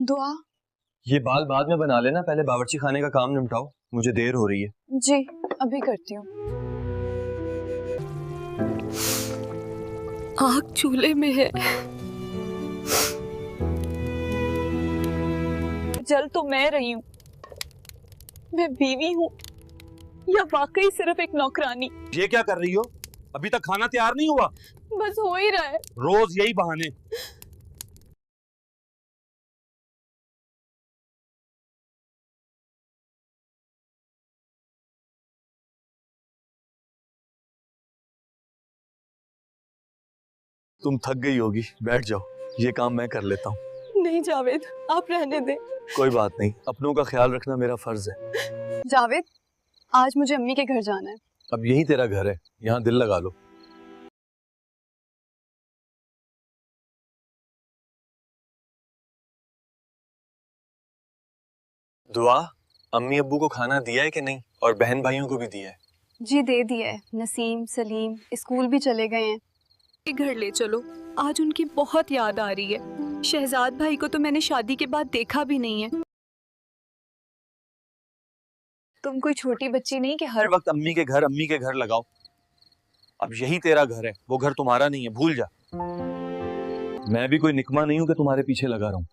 दुआ। ये बाल बाद में बना लेना, पहले बावर्ची खाने का काम निपटाओ, मुझे देर हो रही है। जी अभी करती हूँ। आग चूल्हे में है। जल तो मैं रही हूँ, मैं बीवी हूँ या वाकई सिर्फ एक नौकरानी? ये क्या कर रही हो? अभी तक खाना तैयार नहीं हुआ? बस हो ही रहा है। रोज यही बहाने। तुम थक गई होगी, बैठ जाओ, ये काम मैं कर लेता हूँ। नहीं जावेद, आप रहने दें। कोई बात नहीं, अपनों का ख्याल रखना मेरा फर्ज है। जावेद, आज मुझे अम्मी के घर जाना है। अब यही तेरा घर है, यहाँ दिल लगा लो। दुआ, अम्मी अब्बू को खाना दिया है कि नहीं, और बहन भाइयों को भी दिया है? जी दे दिया है। नसीम सलीम स्कूल भी चले गए हैं। के घर ले चलो, आज उनकी बहुत याद आ रही है। शहजाद भाई को तो मैंने शादी के बाद देखा भी नहीं है। तुम कोई छोटी बच्ची नहीं कि हर वक्त अम्मी के घर लगाओ। अब यही तेरा घर है, वो घर तुम्हारा नहीं है, भूल जा। मैं भी कोई निकमा नहीं हूं कि तुम्हारे पीछे लगा रहा हूं।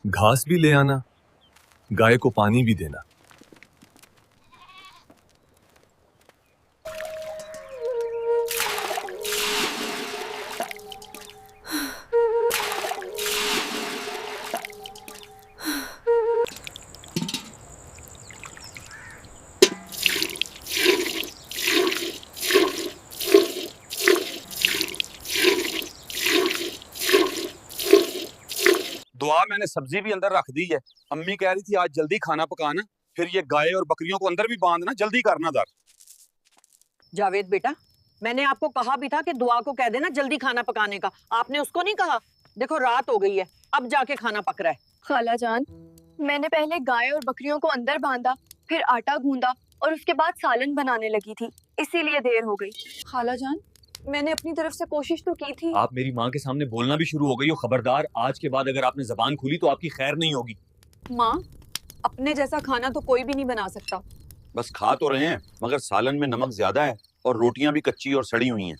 घास भी ले आना, गाय को पानी भी देना। दुआ, मैंने सब्जी भी अंदर रख दी है। अम्मी कह रही थी आज जल्दी खाना पकाना, फिर ये गाय और बकरियों को अंदर भी बांधना, जल्दी करना दर। जावेद बेटा, मैंने आपको कहा भी था कि दुआ को कह देना जल्दी खाना पकाने का। आपने उसको नहीं कहा। देखो रात हो गई है, अब जाके खाना पक रहा है। खाला जान, मैंने पहले गाय और बकरियों को अंदर बांधा, फिर आटा गूंदा और उसके बाद सालन बनाने लगी थी, इसीलिए देर हो गई। खाला जान, मैंने अपनी तरफ से कोशिश तो की थी। आप मेरी माँ के सामने बोलना भी शुरू हो गई हो। खबरदार, आज के बाद अगर आपने जबान खोली तो आपकी खैर नहीं होगी। माँ, अपने जैसा खाना तो कोई भी नहीं बना सकता। बस खा तो रहे हैं, मगर सालन में नमक ज्यादा है और रोटियां भी कच्ची और सड़ी हुई हैं।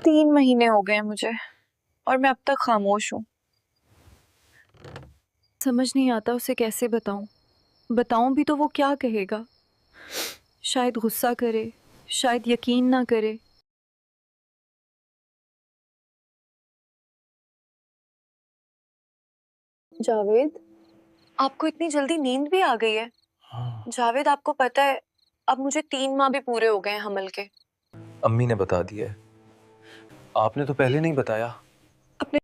तीन महीने हो गए मुझे और मैं अब तक खामोश हूँ। समझ नहीं आता उसे कैसे बताऊं। बताऊं भी तो वो क्या कहेगा। शायद गुस्सा करे, शायद यकीन ना करे। जावेद, आपको इतनी जल्दी नींद भी आ गई है? हाँ। जावेद, आपको पता है अब मुझे 3 माह भी पूरे हो गए हैं हमल के। अम्मी ने बता दिया है, आपने तो पहले नहीं बताया। अपने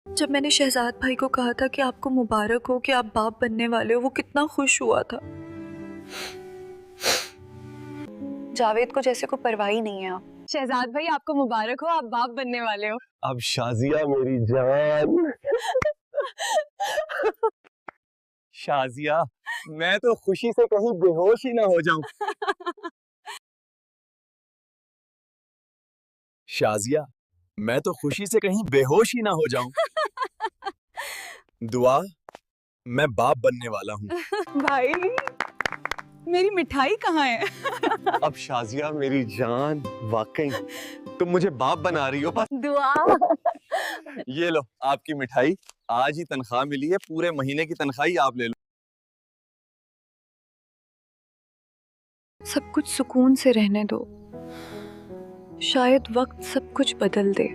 जब मैंने शहजाद भाई को कहा था कि आपको मुबारक हो कि आप बाप बनने वाले हो, वो कितना खुश हुआ था। जावेद को जैसे कोई परवाह ही नहीं है। आप शहजाद भाई, आपको मुबारक हो, आप बाप बनने वाले हो। अब शाजिया मेरी जान। शाजिया, मैं तो खुशी से कहीं बेहोश ही ना हो जाऊं। शाजिया, मैं तो खुशी से कहीं बेहोश ही ना हो जाऊं। दुआ, मैं बाप बनने वाला हूँ। भाई, मेरी मिठाई कहाँ है? अब शाजिया मेरी जान, वाकई तुम मुझे बाप बना रही हो। बस दुआ। ये लो आपकी मिठाई, आज ही तनख्वाह मिली है, पूरे महीने की तनख्वाह ही आप ले लो। सब कुछ सुकून से रहने दो, शायद वक्त सब कुछ बदल दे।